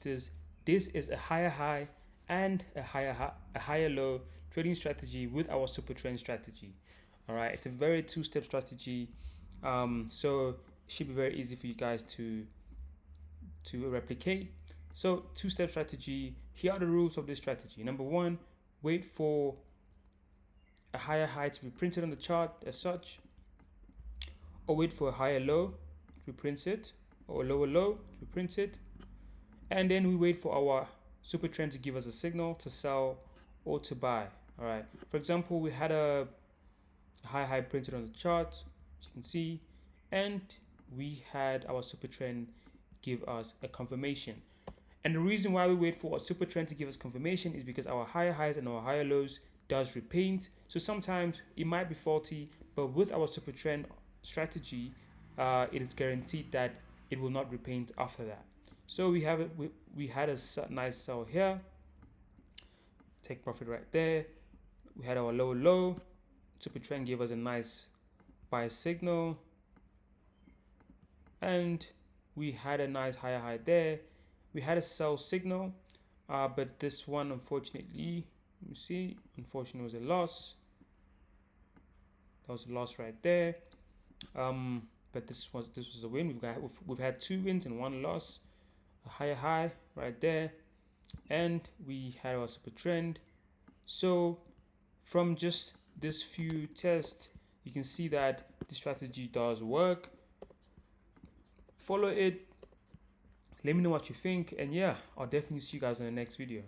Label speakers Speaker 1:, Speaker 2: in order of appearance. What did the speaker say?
Speaker 1: this is a higher high and a higher low trading strategy with our super trend strategy. All right, it's a very two-step strategy, so it should be very easy for you guys to replicate. So two-step strategy, here are the rules of this strategy. Number one, wait for a higher high to be printed on the chart as such, or wait for a higher low to be printed, or a lower low to be printed, and then we wait for our super trend to give us a signal to sell or to buy. All right, for example, we had a high printed on the chart, as you can see, and we had our super trend give us a confirmation. And the reason why we wait for a super trend to give us confirmation is because our higher highs and our higher lows does repaint. So sometimes it might be faulty, but with our super trend strategy, it is guaranteed that it will not repaint after that. So we have it. We had a nice sell here. Take profit right there. We had our low low. Super trend gave us a nice buy signal, and we had a nice higher high there. We had a sell signal, but this one, unfortunately, let me see, unfortunately was a loss. That was a loss right there. But this was a win. We've had two wins and one loss. A higher high right there, and we had our super trend. So from just this few tests, you can see that the strategy does work. Follow it. Let me know what you think, and yeah, I'll definitely see you guys in the next video.